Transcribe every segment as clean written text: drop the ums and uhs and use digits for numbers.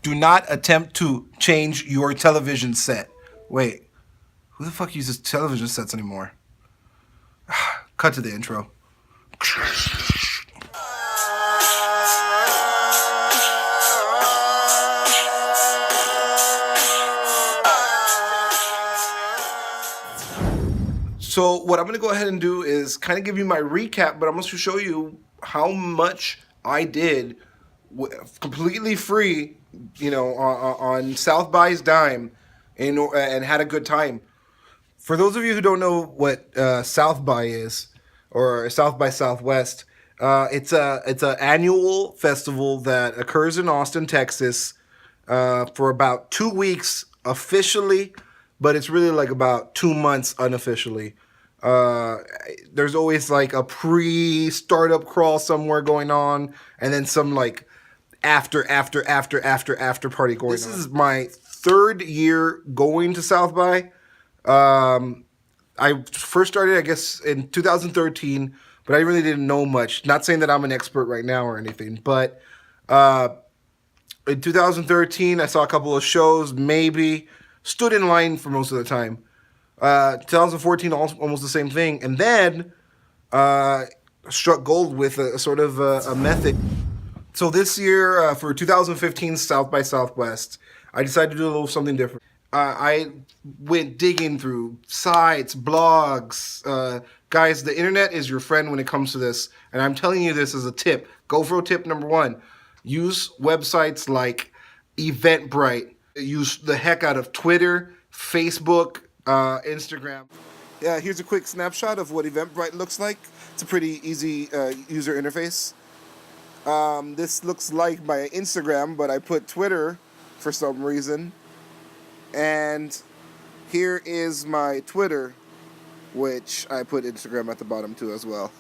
Do not attempt to change your television set. Wait, who the fuck uses television sets anymore? Cut to the intro. So what I'm going to go ahead and do is kind of give you my recap, but I'm going to show you how much I did completely free, you know, on South by's dime and had a good time. For those of you who don't know what South by is, or South by Southwest, it's an annual festival that occurs in Austin, Texas, for about 2 weeks officially, but it's really like about 2 months unofficially. There's always like a pre-startup crawl somewhere going on, and then some like after party going on. This is my 3rd year going to South by. I first started, I guess, in 2013, but I really didn't know much. Not saying that I'm an expert right now or anything, but in 2013, I saw a couple of shows, maybe stood in line for most of the time. 2014, almost the same thing, and then struck gold with a sort of a method. So this year, for 2015 South by Southwest, I decided to do a little something different. I went digging through sites, blogs. Guys, the internet is your friend when it comes to this, and I'm telling you this as a tip. GoFro tip number 1: use websites like Eventbrite. Use the heck out of Twitter, Facebook, Instagram. Yeah, here's a quick snapshot of what Eventbrite looks like. It's a pretty easy user interface. This looks like my Instagram, but I put Twitter for some reason. And here is my Twitter, which I put Instagram at the bottom too as well.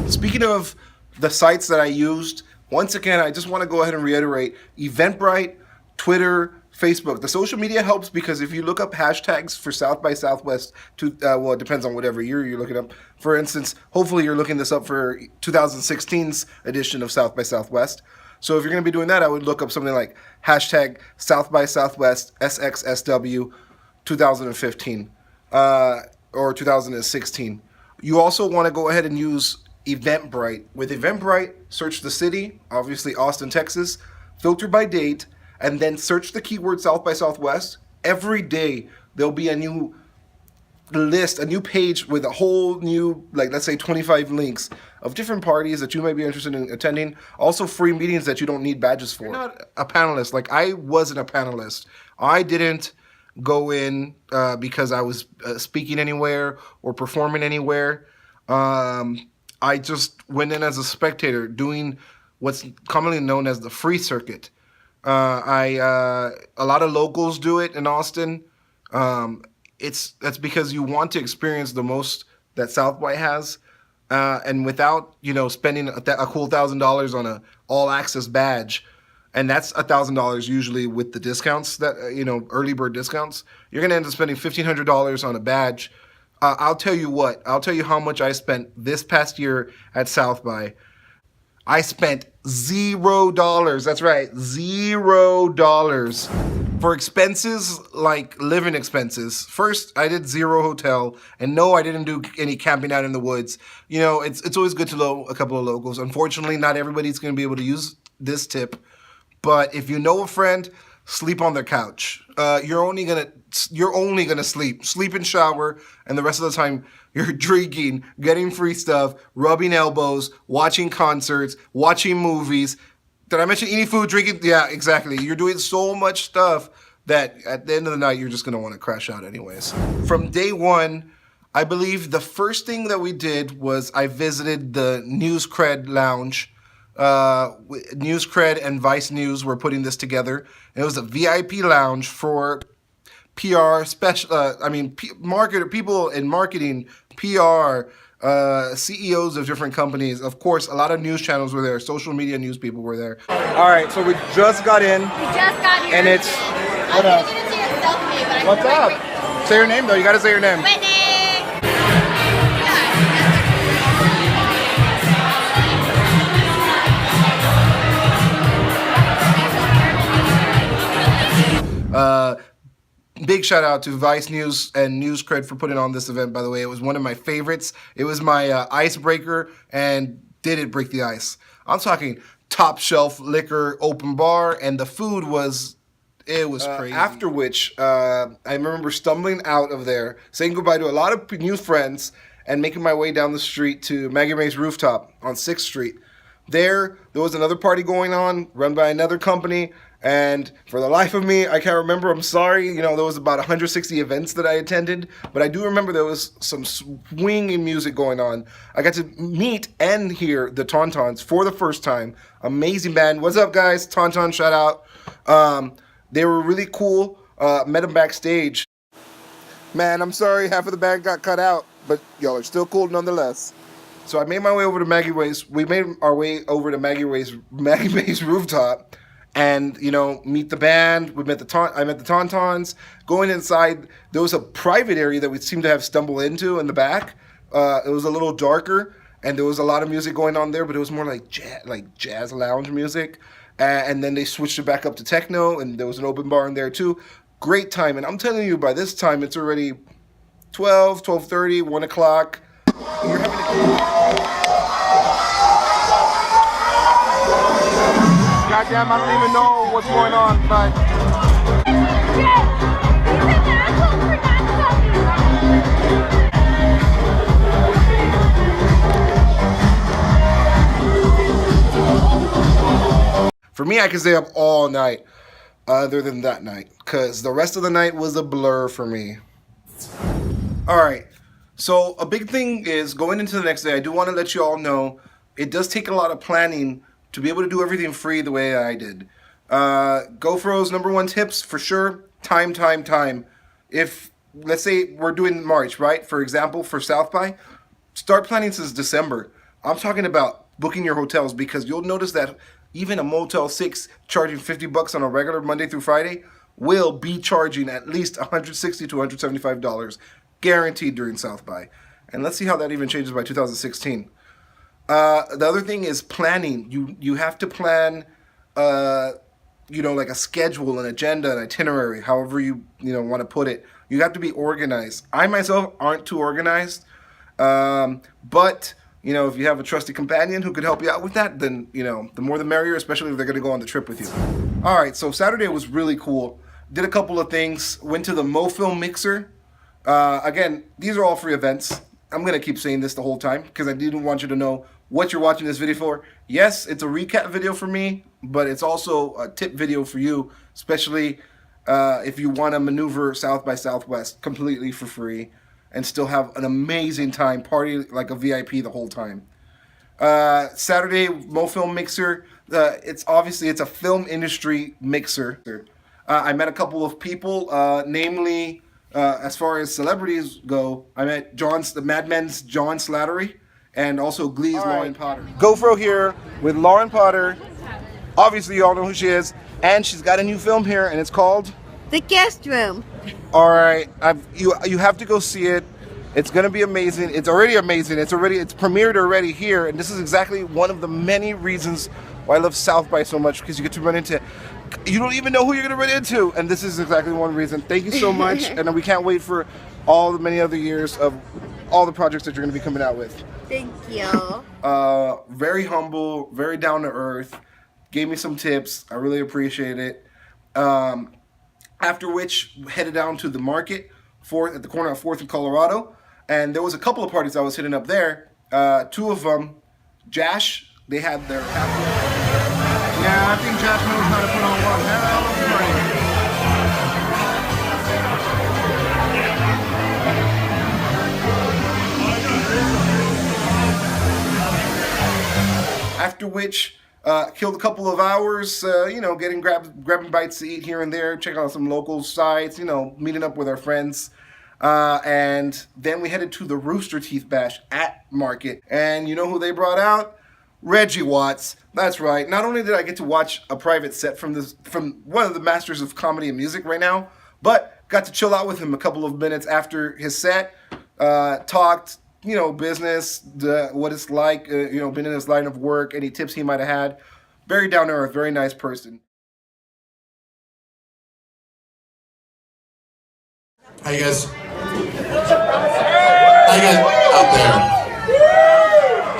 Speaking of the sites that I used, once again, I just want to go ahead and reiterate: Eventbrite, Twitter, Facebook. The social media helps because if you look up hashtags for South by Southwest, well, it depends on whatever year you're looking up. For instance, hopefully you're looking this up for 2016's edition of South by Southwest. So if you're going to be doing that, I would look up something like hashtag South by Southwest SXSW 2015 or 2016. You also want to go ahead and use Eventbrite. With Eventbrite, search the city, obviously Austin, Texas, filter by date, and then search the keyword South by Southwest. Every day there'll be a new list, a new page with a whole new, like, let's say 25 links of different parties that you may be interested in attending. Also free meetings that you don't need badges for. You're not a panelist. Like, I wasn't a panelist. I didn't go in because I was speaking anywhere or performing anywhere. I just went in as a spectator doing what's commonly known as the free circuit. A lot of locals do it in Austin. That's because you want to experience the most that South by has, and without, you know, spending a cool $1,000 on a all access badge, and that's $1,000 usually with the discounts that you know, early bird discounts. You're gonna end up spending $1,500 on a badge. I'll tell you what. I'll tell you how much I spent this past year at South by. I spent $0. That's right, $0 for expenses like living expenses. First, I did 0 hotel, and no, I didn't do any camping out in the woods. You know, it's always good to know a couple of locals. Unfortunately, not everybody's going to be able to use this tip, but if you know a friend, sleep on their couch. You're only gonna sleep and shower, and the rest of the time you're drinking, getting free stuff, rubbing elbows, watching concerts, watching movies. Did I mention eating food, drinking? Yeah, exactly. You're doing so much stuff that at the end of the night, you're just gonna wanna crash out anyways. From day 1, I believe the first thing that we did was I visited the News Cred Lounge. News Cred and Vice News were putting this together. It was a VIP lounge for PR people in marketing, PR, CEOs of different companies. Of course, a lot of news channels were there. Social media news people were there. All right, so we just got in. We just got here. And it's, what up? What's up? Say your name though. You gotta say your name. Whitney. Big shout out to Vice News and News Cred for putting on this event, by the way. It was one of my favorites. It was my icebreaker, and did it break the ice? I'm talking top shelf liquor, open bar, and the food was, it was crazy. After which, I remember stumbling out of there, saying goodbye to a lot of new friends, and making my way down the street to Maggie Mae's rooftop on 6th Street. There was another party going on, run by another company, and for the life of me, I can't remember. I'm sorry. You know, there was about 160 events that I attended, but I do remember there was some swinging music going on. I got to meet and hear the Tauntauns for the first time. Amazing band. What's up, guys? Tauntaun, shout out. They were really cool. Met them backstage. Man, I'm sorry, half of the band got cut out, but y'all are still cool nonetheless. So I made my way over to Maggie Mae's. We made our way over to Maggie Mae's rooftop, and meet the band. I met the Tauntauns. Going inside, there was a private area that we seemed to have stumbled into in the back. It was a little darker, and there was a lot of music going on there, but it was more like jazz lounge music. And then they switched it back up to techno, and there was an open bar in there too. Great time, and I'm telling you, by this time it's already 12:30, 1 o'clock. We're having Goddamn, I don't even know what's going on, but for me, I can stay up all night, other than that night, because the rest of the night was a blur for me. All right. So a big thing is going into the next day, I do want to let you all know it does take a lot of planning to be able to do everything free the way I did. GoFro's #1 tips for sure, time. If, let's say we're doing March, right? For example, for South by, start planning since December. I'm talking about booking your hotels, because you'll notice that even a Motel 6 charging $50 on a regular Monday through Friday will be charging at least $160 to $175 guaranteed during South by. And let's see how that even changes by 2016. The other thing is planning. You have to plan, like a schedule, an agenda, an itinerary, however you want to put it. You have to be organized. I myself aren't too organized, but if you have a trusted companion who could help you out with that, then the more the merrier, especially if they're going to go on the trip with you. All right, so Saturday was really cool. Did a couple of things. Went to the MoFilm Mixer. Again, these are all free events. I'm going to keep saying this the whole time because I didn't want you to know what you're watching this video for. Yes, it's a recap video for me, but it's also a tip video for you, especially if you want to maneuver South by Southwest completely for free and still have an amazing time, party like a VIP the whole time. Saturday, MoFilm Mixer. It's a film industry mixer. I met a couple of people, namely, as far as celebrities go, I met the Mad Men's John Slattery, and also Glee's Lauren Potter. GoFro here with Lauren Potter. Obviously, you all know who she is, and she's got a new film here, and it's called The Guest Room. All right, you have to go see it. It's gonna be amazing. It's already amazing. It's premiered already here, and this is exactly one of the many reasons why I love South by so much, because you get to run into, you don't even know who you're gonna run into, and this is exactly one reason. Thank you so much, and we can't wait for all the many other years of all the projects that you're gonna be coming out with. Thank you. Very humble, very down to earth. Gave me some tips. I really appreciate it. After which, headed down to the market at the corner of 4th and Colorado. And there was a couple of parties I was hitting up there. Two of them, Jash, they had their Yeah, I think Jash knows how to put on one hell of a party. After which, killed a couple of hours, getting grabbing bites to eat here and there, checking out some local sites, meeting up with our friends. And then we headed to the Rooster Teeth Bash at Market. And you know who they brought out? Reggie Watts. That's right. Not only did I get to watch a private set from one of the masters of comedy and music right now, but got to chill out with him a couple of minutes after his set, talked, business, what it's like, been in his line of work, any tips he might have had. Very down to earth, very nice person. How you guys? How you guys out there?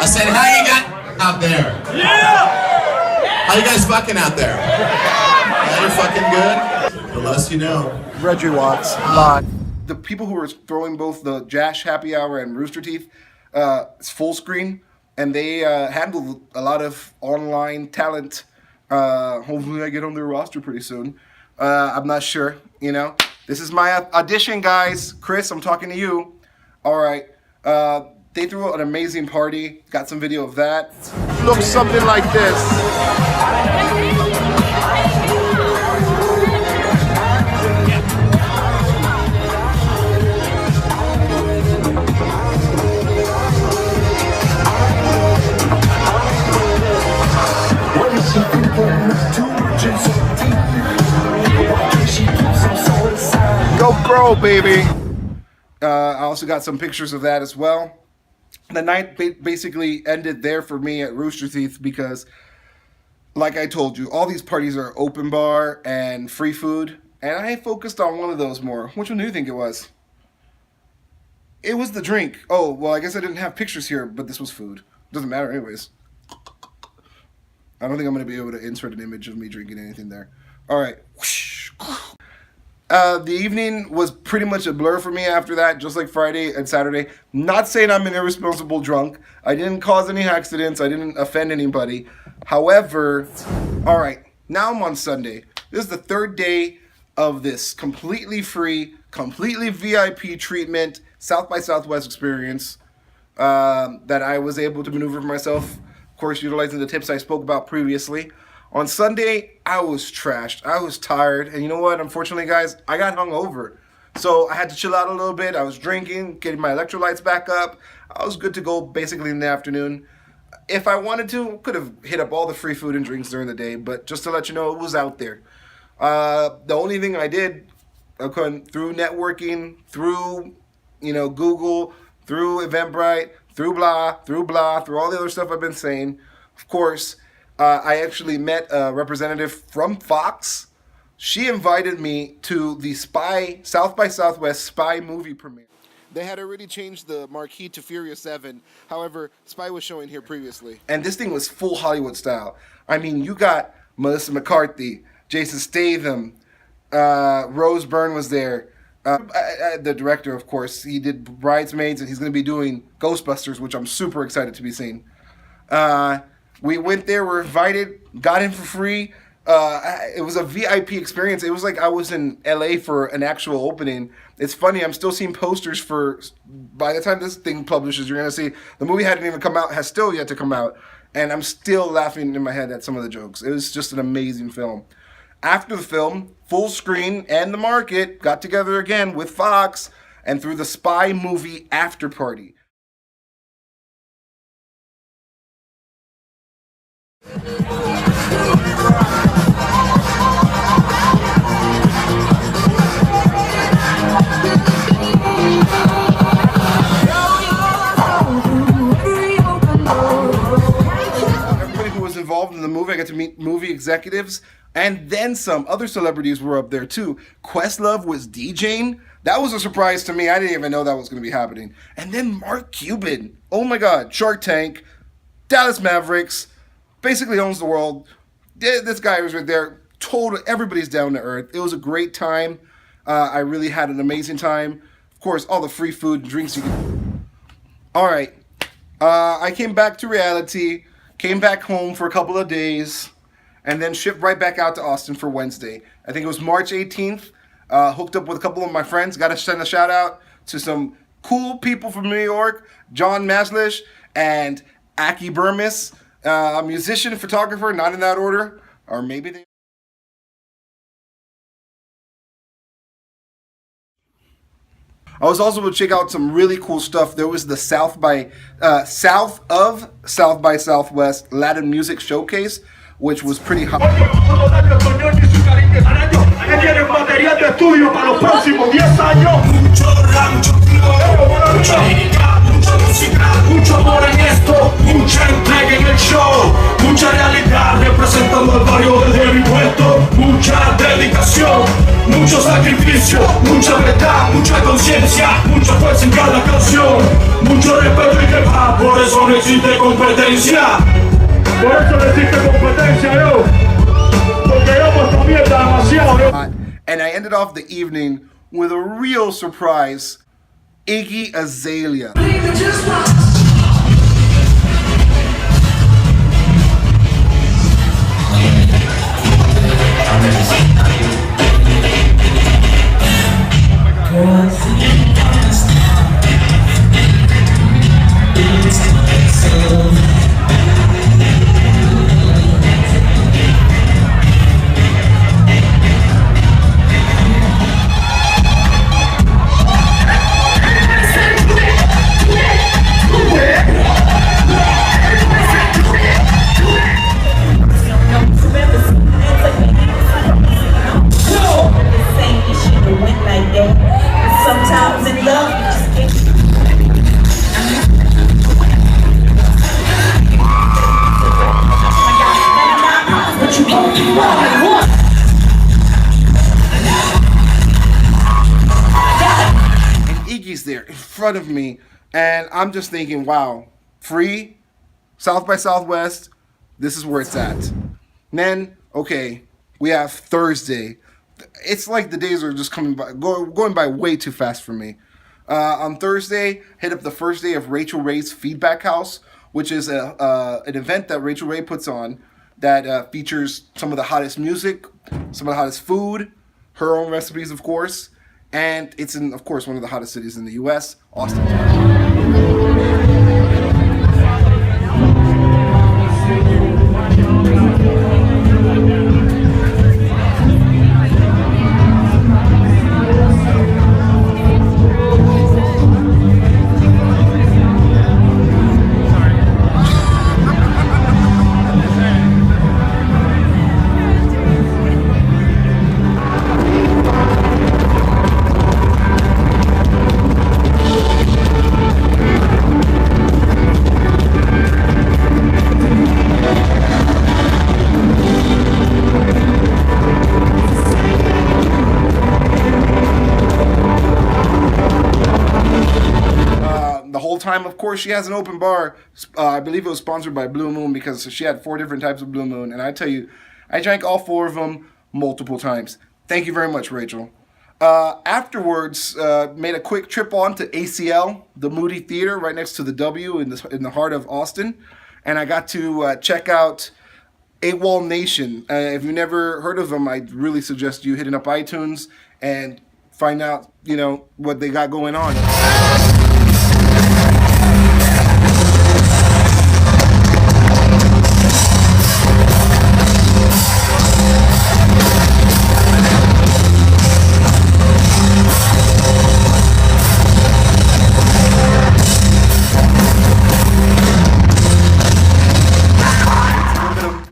I said, how you got out there? Yeah! How you guys fucking out there? Yeah, you're fucking good? The less you know. Reggie Watts, live. The people who were throwing both the Jash Happy Hour and Rooster Teeth, it's full screen, and they handled a lot of online talent. Hopefully I get on their roster pretty soon. I'm not sure, you know. This is my audition, guys. Chris, I'm talking to you. All right. They threw an amazing party. Got some video of that. Looks something like this. GoFro, baby. I also got some pictures of that as well. The night basically ended there for me at Rooster Teeth because, like I told you, all these parties are open bar and free food, and I focused on one of those more. Which one do you think it was? It was the drink. Oh, well, I guess I didn't have pictures here, but this was food. Doesn't matter anyways. I don't think I'm going to be able to insert an image of me drinking anything there. All right. The evening was pretty much a blur for me after that, just like Friday and Saturday. Not saying I'm an irresponsible drunk. I didn't cause any accidents. I didn't offend anybody. However, all right, now I'm on Sunday. This is the third day of this completely free, completely VIP treatment, South by Southwest experience that I was able to maneuver for myself. Of course, utilizing the tips I spoke about previously. On Sunday, I was trashed. I was tired. And you know what? Unfortunately, guys, I got hungover. So I had to chill out a little bit. I was drinking, getting my electrolytes back up. I was good to go basically in the afternoon. If I wanted to, could have hit up all the free food and drinks during the day. But just to let you know, it was out there. The only thing I did, through networking, through, Google, through Eventbrite, through blah, through all the other stuff I've been saying, of course, I actually met a representative from Fox. She invited me to the South by Southwest Spy movie premiere. They had already changed the marquee to Furious 7. However, Spy was showing here previously. And this thing was full Hollywood style. I mean, you got Melissa McCarthy, Jason Statham, Rose Byrne was there. The director, of course, he did Bridesmaids, and he's going to be doing Ghostbusters, which I'm super excited to be seeing. We went there, were invited, got in for free. It was a VIP experience. It was like I was in LA for an actual opening. It's funny, I'm still seeing posters for, by the time this thing publishes, you're going to see, the movie hadn't even come out, has still yet to come out. And I'm still laughing in my head at some of the jokes. It was just an amazing film. After the film, Full Screen and The Market got together again with Fox and threw the Spy movie after party. Everybody who was involved in the movie, I got to meet movie executives, and then some other celebrities were up there too. Questlove was DJing. That was a surprise to me. I didn't even know that was going to be happening. And then Mark Cuban. Oh my God, Shark Tank, Dallas Mavericks, basically owns the world. This guy was right there. Total, everybody's down to earth. It was a great time. I really had an amazing time. Of course, all the free food and drinks you can. All right. I came back to reality, came back home for a couple of days, and then shipped right back out to Austin for Wednesday. I think it was March 18th. Hooked up with a couple of my friends. Got to send a shout out to some cool people from New York, John Maslish and Aki Burmis, a musician, photographer, not in that order, or maybe they... I was also able to check out some really cool stuff. There was the South of South by Southwest Latin Music Showcase, which was pretty hot. Mucho amor en esto, mucha entrega en el show, mucha realidad representando al barrio desde mi puesto, mucho mucha dedicación, mucho sacrificio, mucha verdad, mucha conciencia, mucha fuerza en cada canción, mucho respeto y demás, por eso no existe competencia. Por eso no existe competencia, yo. Porque yo esta mierda demasiado, yo. And I ended off the evening with a real surprise. Iggy Azalea. Sometimes in love, you just can't. But you won't be wrong. And Iggy's there in front of me, and I'm just thinking, wow, free, South by Southwest, this is where it's at. And then, okay, we have Thursday. It's like the days are just going by way too fast for me. On Thursday, hit up the first day of Rachel Ray's Feedback House, which is an event that Rachel Ray puts on that features some of the hottest music, some of the hottest food, her own recipes, of course, and it's in, of course, one of the hottest cities in the U.S., Austin. Time, of course, she has an open bar. I believe it was sponsored by Blue Moon because she had 4 different types of Blue Moon, and I tell you, I drank all 4 of them multiple times. Thank you very much, Rachel. Afterwards, made a quick trip on to ACL, the Moody Theater, right next to the W in the heart of Austin, and I got to check out AWOL Nation. If you've never heard of them, I really suggest you hitting up iTunes and find out, you know, what they got going on.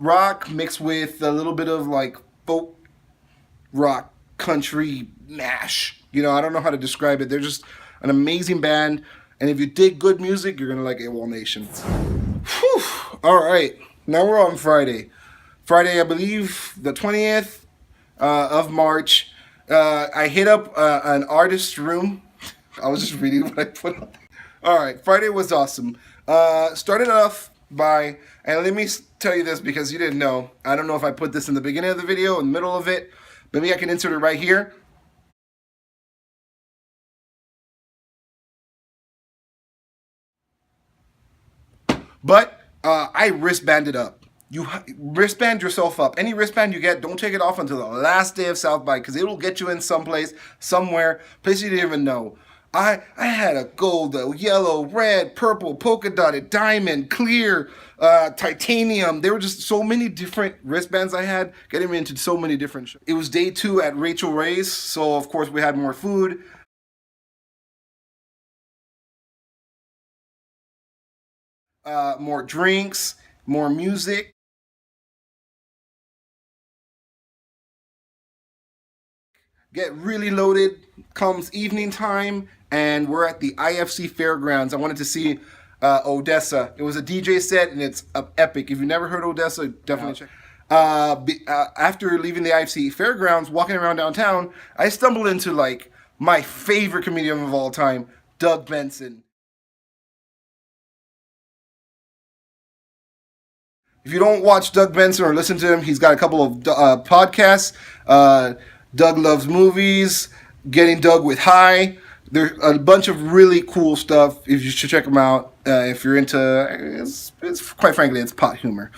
Rock mixed with a little bit of like folk rock country mash. You know, I don't know how to describe it. They're just an amazing band, and if you dig good music, you're gonna like AWOL Nation. Whew. All right, now we're on Friday. Friday, I believe the 20th of March. I hit up an artist's room. I was just reading what I put on. All right, Friday was awesome. Started off by, and let me tell you this because you didn't know. I don't know if I put this in the beginning of the video, in the middle of it. Maybe I can insert it right here. But I wristbanded up. You wristband yourself up. Any wristband you get, don't take it off until the last day of South by, because it'll get you in someplace, somewhere, place you didn't even know. I had a gold, a yellow, red, purple, polka dotted, diamond, clear, titanium. There were just so many different wristbands I had, getting me into so many different shows. It was day 2 at Rachel Ray's, so of course we had more food. More drinks, more music. Get really loaded comes evening time, and we're at the IFC Fairgrounds. I wanted to see Odessa. It was a DJ set, and it's epic. If you've never heard Odessa, definitely check. After leaving the IFC Fairgrounds, walking around downtown, I stumbled into like my favorite comedian of all time, Doug Benson. If you don't watch Doug Benson or listen to him, he's got a couple of podcasts. Doug Loves Movies, Getting Doug with High. There's a bunch of really cool stuff. If you should check them out. If you're into, it's quite frankly, it's pot humor.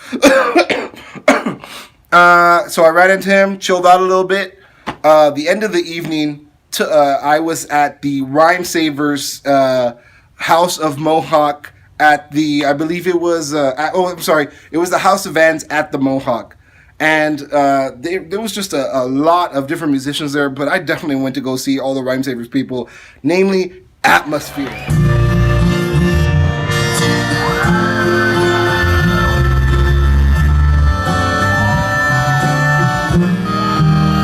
So I ran into him, chilled out a little bit. The end of the evening, I was at the Rhyme Savers House of Mohawk at the, I believe it was, it was the House of Vans at the Mohawk. And there was just a lot of different musicians there, but I definitely went to go see all the Rhyme Savers people, namely Atmosphere.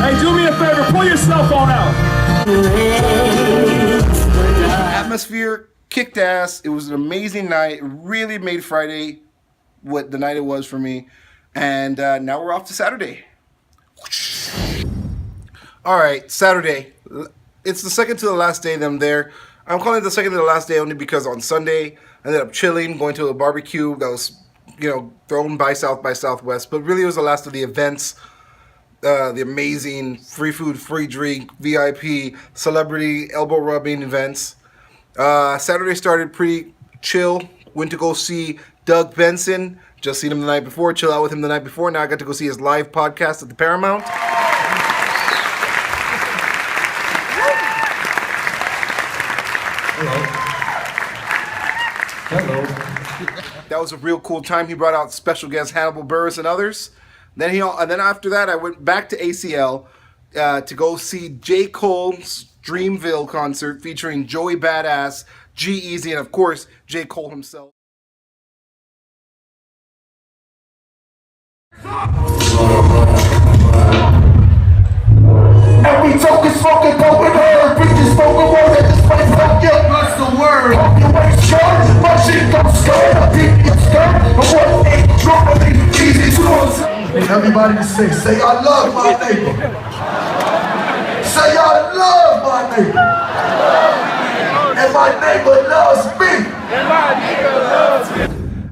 Hey, do me a favor, pull your cell phone out. Atmosphere kicked ass. It was an amazing night. It really made Friday what the night it was for me. And now we're off to Saturday. All right, Saturday. It's the second to the last day that I'm there. I'm calling it the second to the last day only because on Sunday I ended up chilling, going to a barbecue that was, thrown by South by Southwest. But really it was the last of the events. The amazing free food, free drink, VIP, celebrity elbow rubbing events. Saturday started pretty chill. Went to go see Doug Benson. Just seen him the night before, chill out with him the night before. Now I got to go see his live podcast at the Paramount. Hello. That was a real cool time. He brought out special guest Hannibal Buress and others. Then after that, I went back to ACL to go see J. Cole's Dreamville concert featuring Joey Badass, G-Eazy, and of course, J. Cole himself. And we talking smoking dope and herb. Bitches smoking word at this place. Fuck you. What's the word? You ain't sure. My shit don't skirt. I think it's skirt. I want ain't drunk. I think easy to everybody to say I love my neighbor. Say I love my neighbor. And my neighbor loves me. And my neighbor loves me.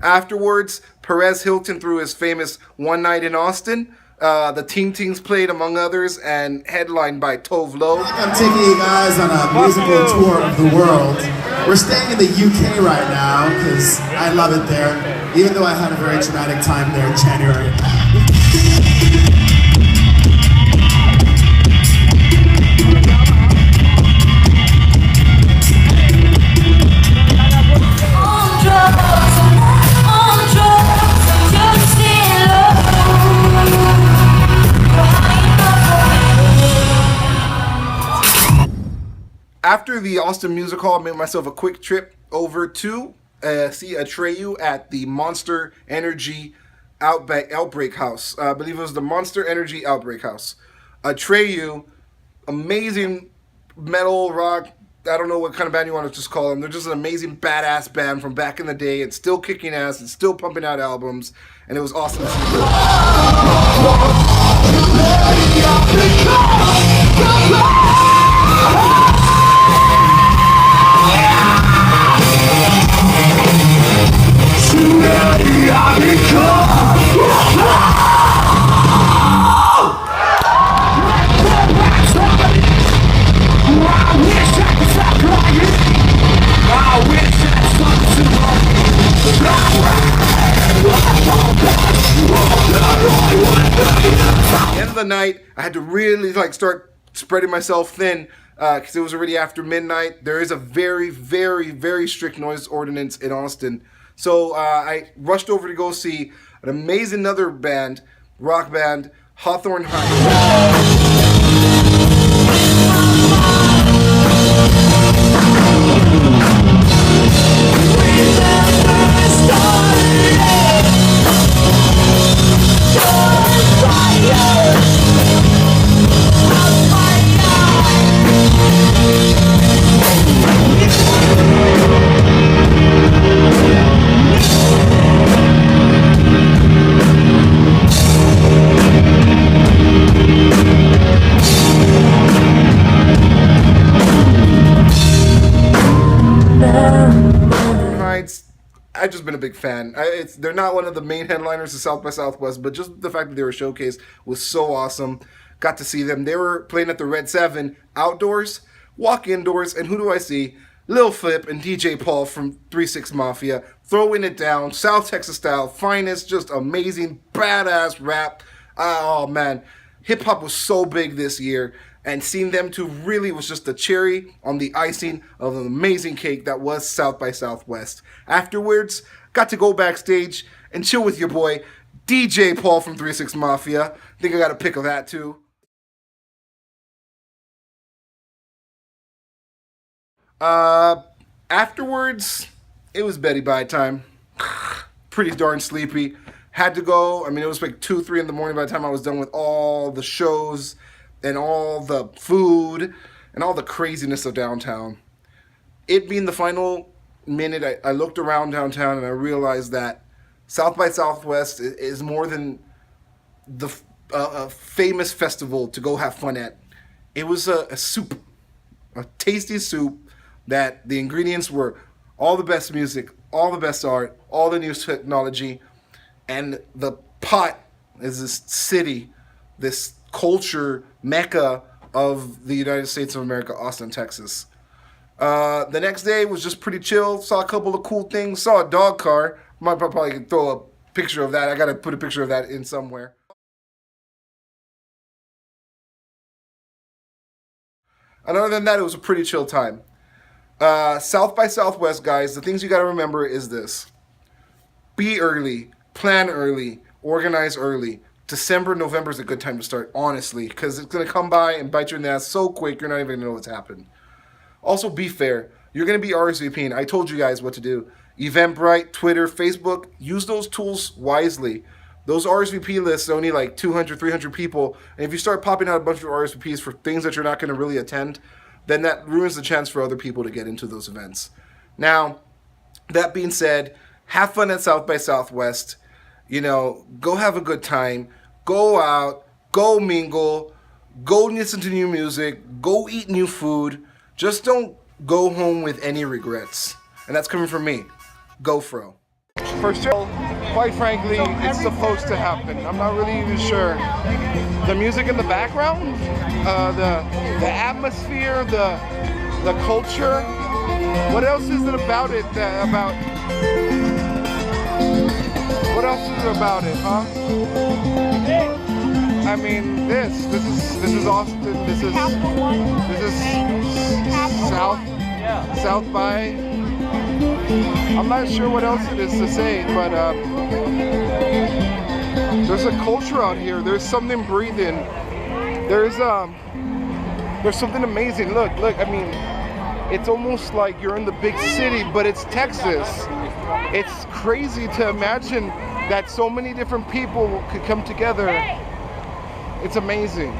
Afterwards, Perez Hilton threw his famous One Night in Austin. The Ting Tings played, among others, and headlined by Tove Lo. I'm taking you guys on a musical tour of the world. We're staying in the UK right now because I love it there, even though I had a very traumatic time there in January. After the Austin Music Hall, I made myself a quick trip over to see Atreyu at the Monster Energy Outbreak House. I believe it was the Monster Energy Outbreak House. Atreyu, amazing metal, rock, I don't know what kind of band you want to just call them. They're just an amazing badass band from back in the day. It's still kicking ass. It's still pumping out albums. And it was awesome to see At the end of the night, I had to really start spreading myself thin because it was already after midnight. There is a very, very, very strict noise ordinance in Austin. So I rushed over to go see an amazing other band, rock band, Hawthorne Heights. big fan. They're not one of the main headliners of South by Southwest, but just the fact that they were showcased was so awesome. Got to see them. They were playing at the Red 7 outdoors, walk indoors, and who do I see? Lil Flip and DJ Paul from 3-6 Mafia throwing it down, South Texas style, finest, just amazing, badass rap. Oh man, hip hop was so big this year, and seeing them two really was just the cherry on the icing of an amazing cake that was South by Southwest. Afterwards, got to go backstage and chill with your boy DJ Paul from 3-6 Mafia. Think I got a pic of that too. Afterwards, it was Betty Bye time. Pretty darn sleepy. Had to go. I mean, it was like 2, 3 in the morning by the time I was done with all the shows and all the food and all the craziness of downtown. It being the final minute, I looked around downtown and I realized that South by Southwest is more than the famous festival to go have fun at. It was a soup, a tasty soup that the ingredients were all the best music, all the best art, all the new technology, and the pot is this city, this culture mecca of the United States of America, Austin, Texas. The next day was just pretty chill. Saw a couple of cool things. Saw a dog car. Might probably throw a picture of that. I gotta put a picture of that in somewhere. And other than that, it was a pretty chill time. South by Southwest, guys, the things you gotta remember is this. Be early, plan early, organize early. December, November is a good time to start, honestly, because it's gonna come by and bite you in the ass so quick you're not even gonna know what's happened. Also, be fair. You're gonna be RSVPing. I told you guys what to do. Eventbrite, Twitter, Facebook, use those tools wisely. Those RSVP lists are only like 200, 300 people, and if you start popping out a bunch of RSVPs for things that you're not gonna really attend, then that ruins the chance for other people to get into those events. Now, that being said, have fun at South by Southwest. You know, go have a good time. Go out, go mingle, go listen to new music, go eat new food. Just don't go home with any regrets. And that's coming from me, GoFro. For sure, quite frankly, it's supposed to happen. I'm not really even sure. The music in the background, the atmosphere, the culture. What else is it about it what else is it about it, huh? I mean, this is Austin. This is South by. I'm not sure what else it is to say, but there's a culture out here. There's something breathing. There's something amazing. Look. I mean, it's almost like you're in the big city, but it's Texas. It's crazy to imagine that so many different people could come together. It's amazing.